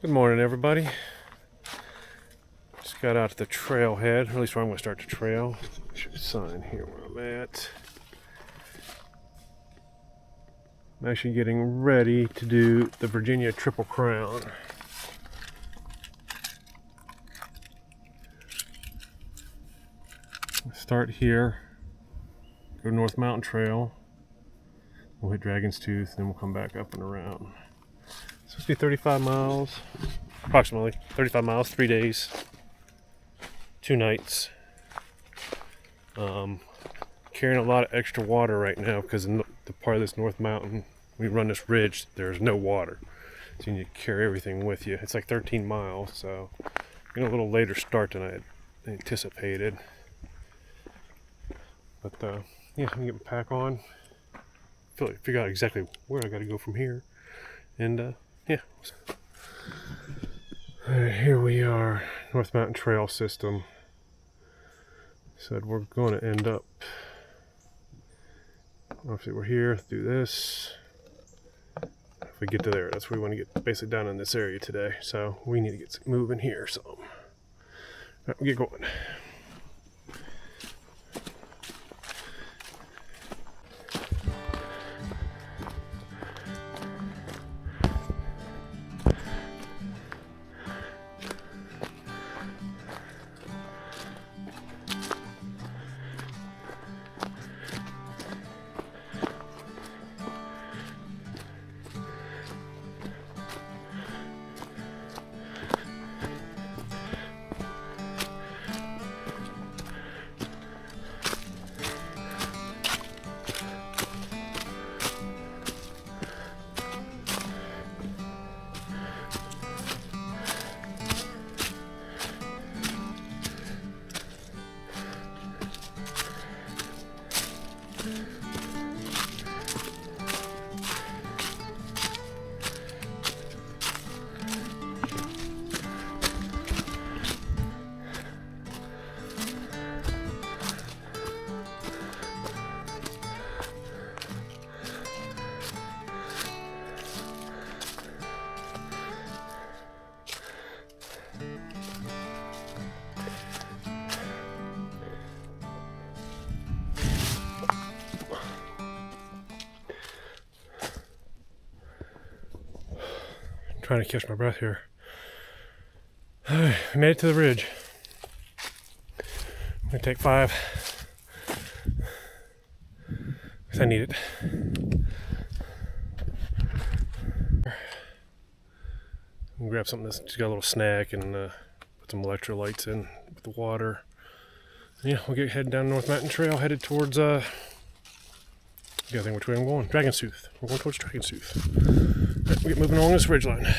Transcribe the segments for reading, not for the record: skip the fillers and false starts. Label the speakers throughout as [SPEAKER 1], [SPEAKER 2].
[SPEAKER 1] Good morning, everybody. Just got out to the trailhead, or at least where I'm going to start the trail. Should sign here where I'm at. I'm actually getting ready to do the Virginia Triple Crown. Start here, go North Mountain Trail. We'll hit Dragon's Tooth, then we'll come back up and around. It's supposed to be 35 miles, approximately 35 miles, 3 days, 2 nights. Carrying a lot of extra water right now because in the part of this North Mountain, we run this ridge, there's no water. So you need to carry everything with you. It's like 13 miles, so a little later start than I had anticipated. But yeah, I'm getting pack on. Figure out exactly where I got to go from here. And yeah. Alright, here we are, North Mountain Trail system. Said we're going to end up. Obviously, we're here. Do this. If we get to there, that's where we want to get basically down in this area today. So we need to get moving here. So right, we'll get going. Trying to catch my breath here. I made it to the ridge. I'm gonna take 5 because I need it. I'm gonna grab something that's just got a little snack and put some electrolytes in with the water. And yeah, we'll get heading down North Mountain Trail, headed towards you gotta think which way I'm going. Dragon's Tooth. We're going towards Dragon's Tooth. Right, we get moving along this ridgeline.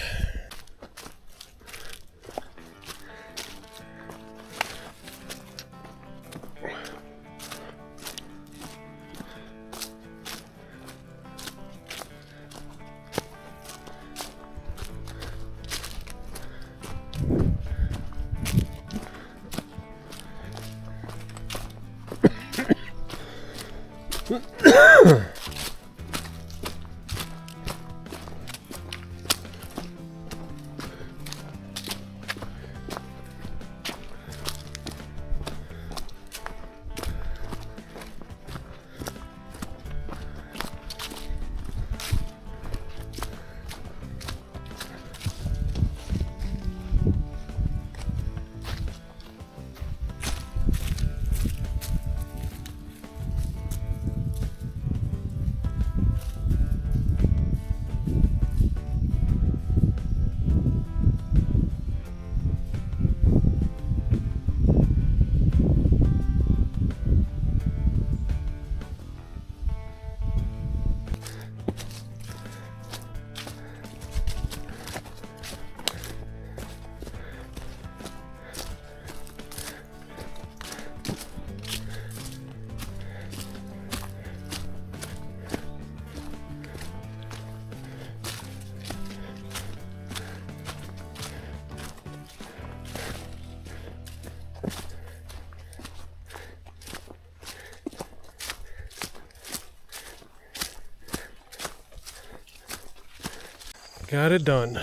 [SPEAKER 1] Got it done.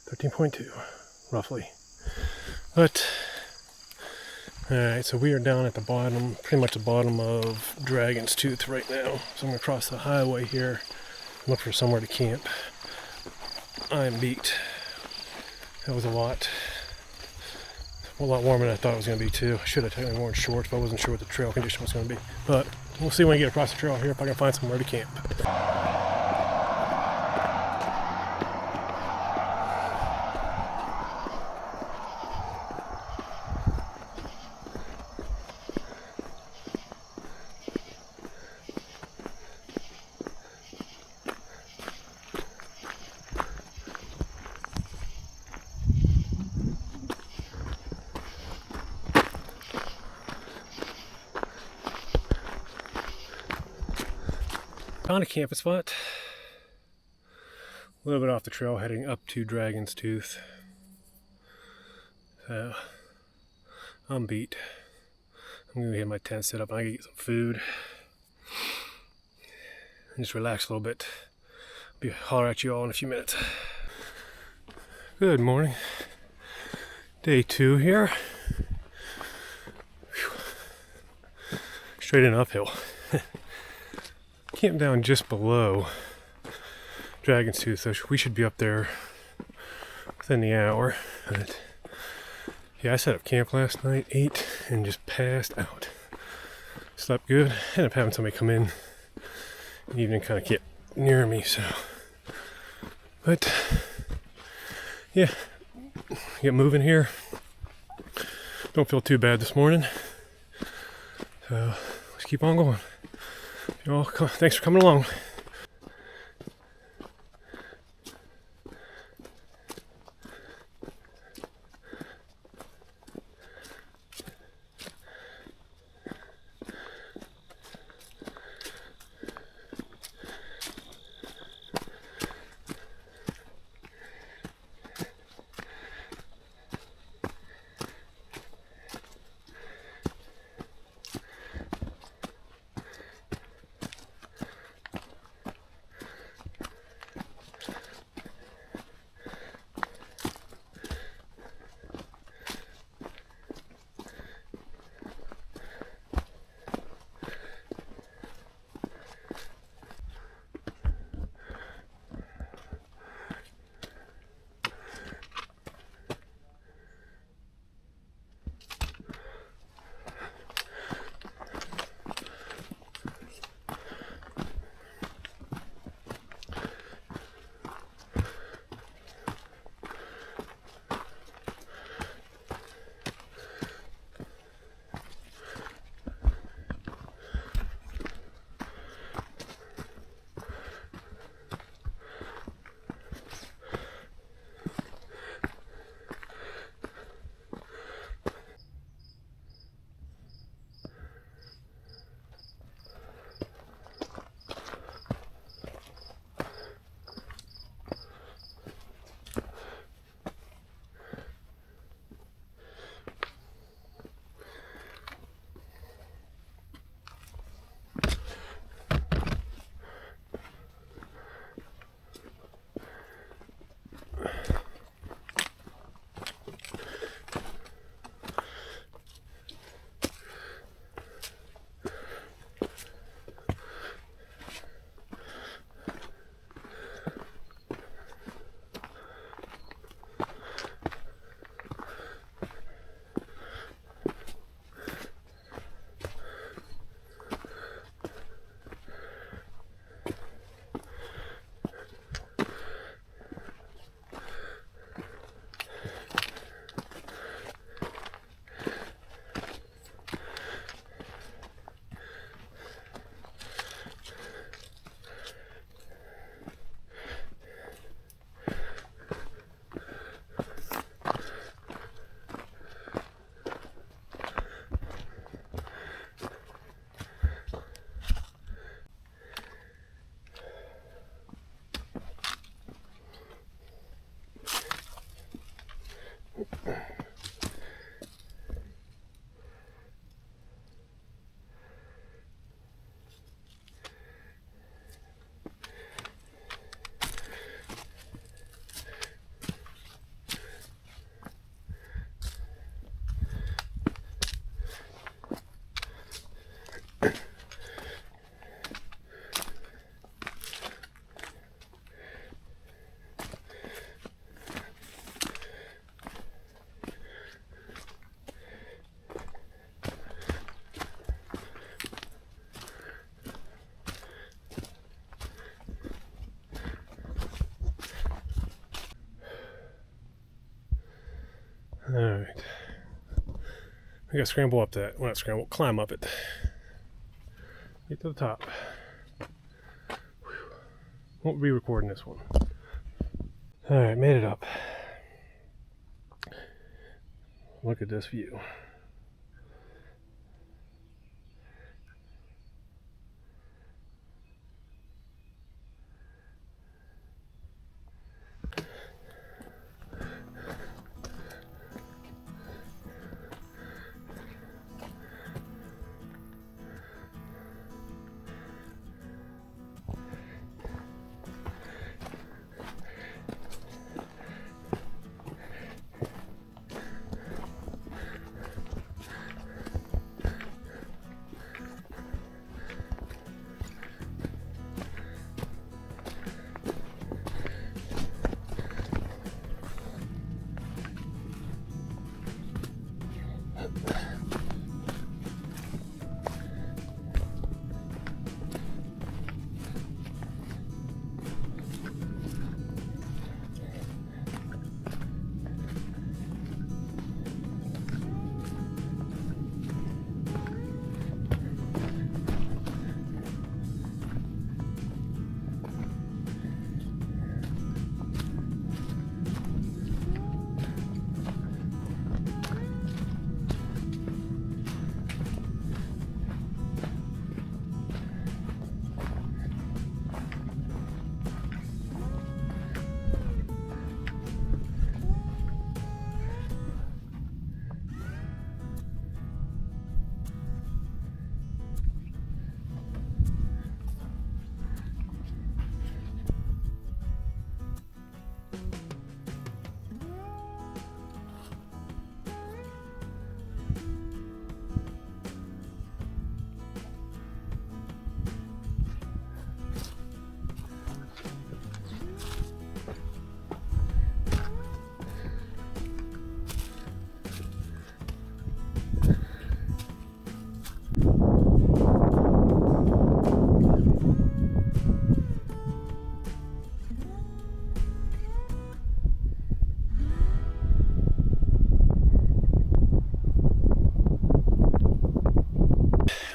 [SPEAKER 1] 13.2, roughly. But, alright, so we are down at the bottom, pretty much the bottom of Dragon's Tooth right now. So I'm going to cross the highway here, look for somewhere to camp. I'm beat. That was a lot warmer than I thought it was going to be too. I should have technically worn shorts, but I wasn't sure what the trail condition was going to be. But we'll see when I get across the trail here if I can find somewhere to camp. Found a camping spot. A little bit off the trail heading up to Dragon's Tooth. So I'm beat. I'm gonna get my tent set up and I can get some food. And just relax a little bit. I'll holler at you all in a few minutes. Good morning. Day 2 here. Whew. Straight in uphill. Camp down just below Dragon's Tooth, so we should be up there within the hour. But yeah, I set up camp last night, ate, and just passed out. Slept good. Ended up having somebody come in and even kind of get near me, so. But yeah, get moving here. Don't feel too bad this morning. So let's keep on going. Y'all, thanks for coming along. Alright. We gotta scramble up that. Well, not scramble, climb up it. Get to the top. Whew. Won't be recording this one. Alright, made it up. Look at this view.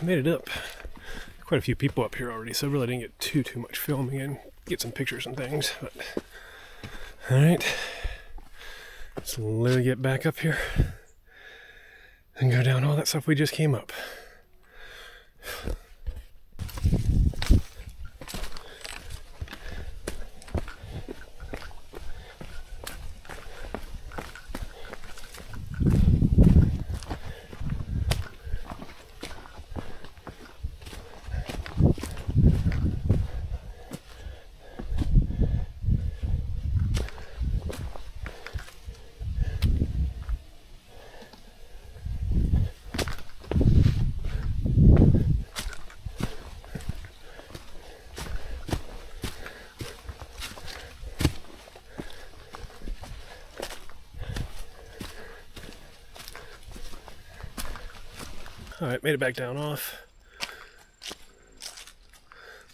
[SPEAKER 1] I made it up. Quite a few people up here already, so I really didn't get too much filming and get some pictures and things. But all right, let's literally get back up here and go down all that stuff we just came up. Alright, made it back down off.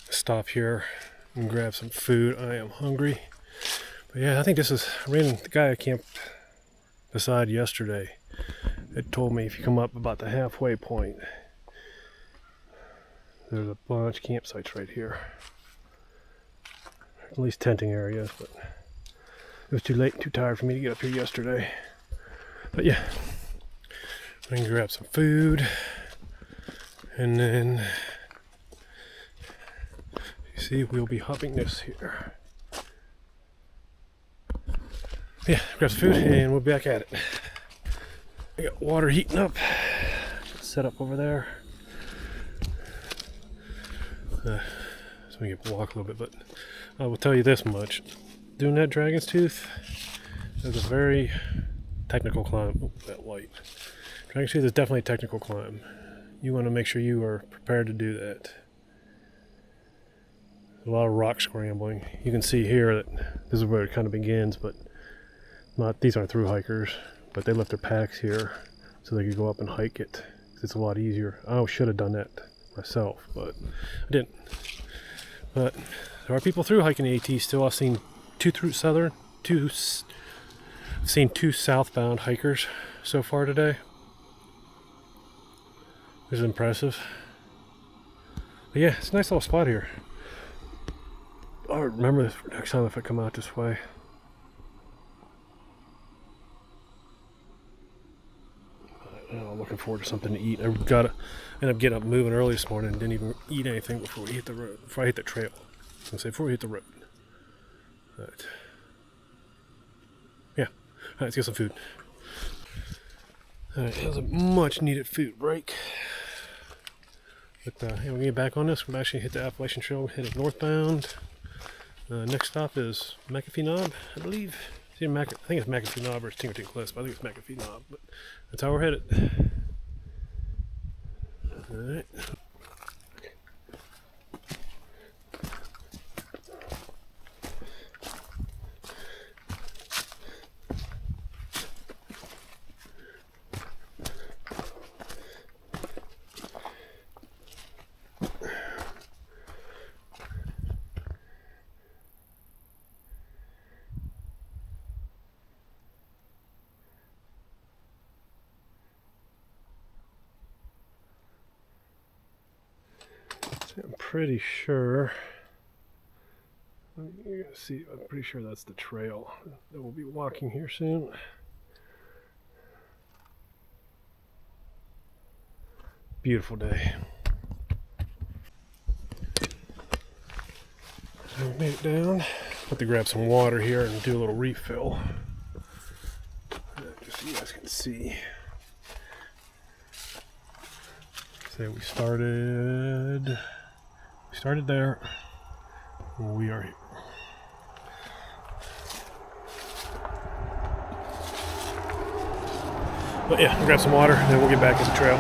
[SPEAKER 1] Stop here and grab some food. I am hungry. But yeah, I think this is, the guy I camped beside yesterday had told me if you come up about the halfway point, there's a bunch of campsites right here. At least tenting areas, but it was too late and too tired for me to get up here yesterday. But yeah, I'm gonna grab some food. And then, you see, we'll be hopping this here. Yeah, grab some food and we'll be back at it. I got water heating up. Set up over there. So we can walk a little bit, but I will tell you this much. Doing that Dragon's Tooth is a very technical climb. Oh, that light. Dragon's Tooth is definitely a technical climb. You want to make sure you are prepared to do that. A lot of rock scrambling. You can see here that this is where it kind of begins, but these aren't through hikers, but they left their packs here so they could go up and hike it. It's a lot easier. I should have done that myself, but I didn't. But there are people through hiking the AT still. I've seen two I've seen 2 southbound hikers so far today. This is impressive. But yeah, it's a nice little spot here. I'll remember this for next time if I come out this way. I'm looking forward to something to eat. I gotta end up getting up moving early this morning and didn't even eat anything before we hit the road. Before I hit the trail. I was gonna say before we hit the road. But yeah. Alright, let's get some food. Alright, that was a much needed food break. But yeah, we're gonna get back on this. We're actually hit the Appalachian Trail, headed northbound. Next stop is McAfee Knob, I believe. I think it's McAfee Knob or it's Tinkerton Cliffs, but I think it's McAfee Knob. But that's how we're headed. Alright. I'm pretty sure. You're gonna see. I'm pretty sure that's the trail that we'll be walking here soon. Beautiful day. So we made it down. Have to grab some water here and do a little refill. Just so you guys can see. So we started there. We are here. But yeah, we'll grab some water and then we'll get back to the trail.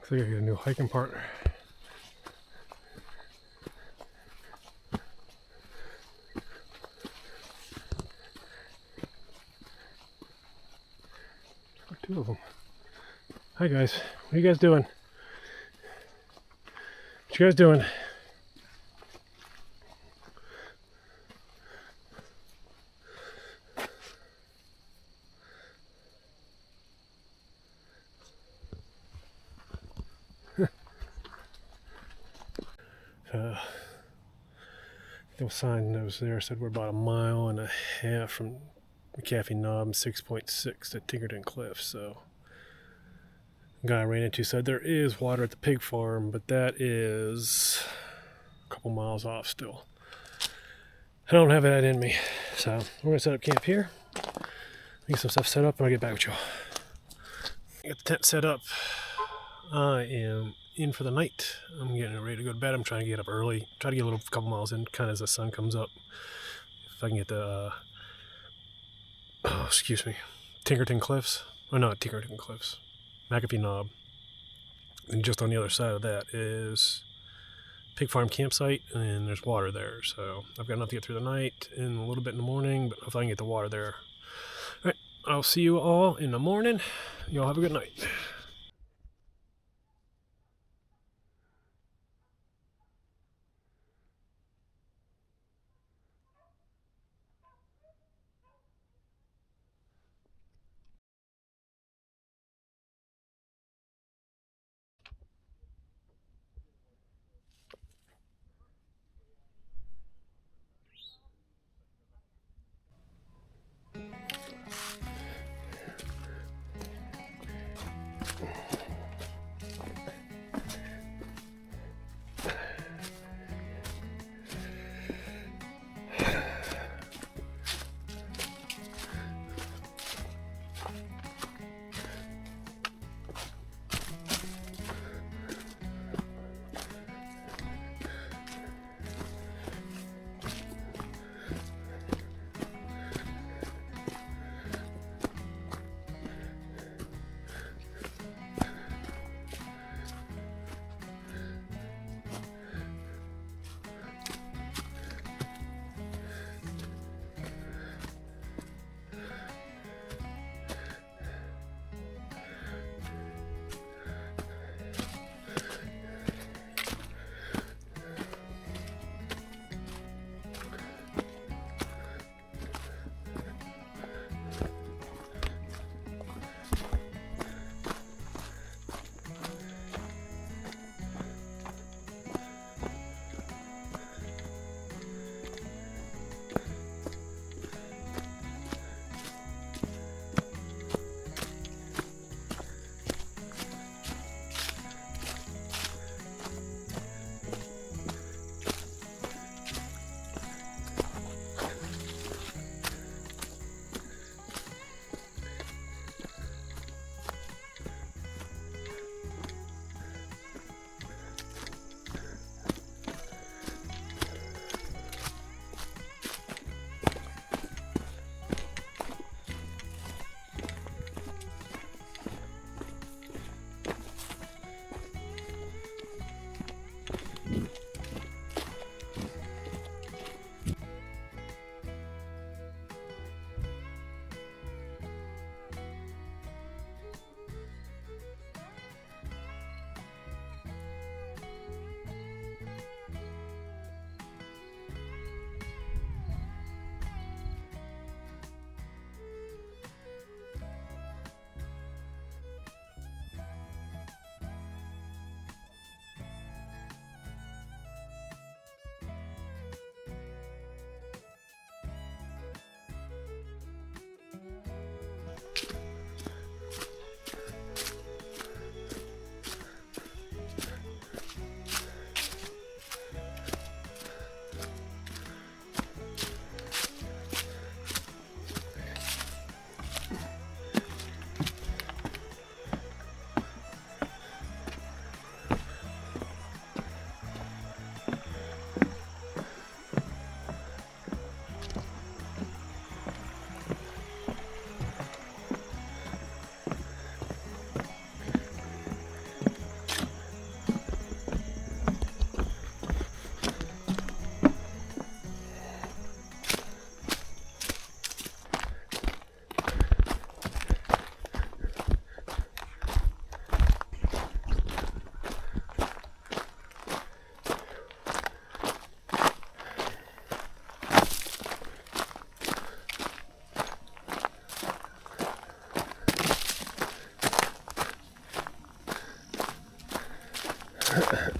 [SPEAKER 1] Looks like I get a new hiking partner. Two of them. Hi guys, what are you guys doing? What you guys doing? The sign that was there said we're about 1.5 miles from McAfee Knob and 6.6 to Tinkerton Cliff. So the guy I ran into said there is water at the pig farm, but that is a couple miles off still. I don't have that in me. So we're going to set up camp here. Get some stuff set up and I'll get back with you. Get the tent set up. I am in for the night. I'm getting ready to go to bed. I'm trying to get up early. Try to get a couple miles in, kind of as the sun comes up. If I can get the, Tinkerton Cliffs. Oh, not Tinkerton Cliffs. McAfee Knob. And just on the other side of that is Pig Farm Campsite, and there's water there. So I've got enough to get through the night and a little bit in the morning, but if I can get the water there. All right, I'll see you all in the morning. Y'all have a good night.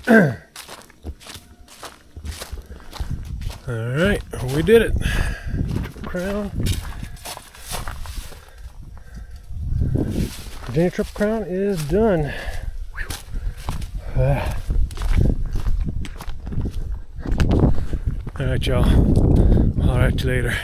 [SPEAKER 1] Alright, we did it. Triple Crown. Virginia Triple Crown is done. Alright, y'all. I'll talk to you later.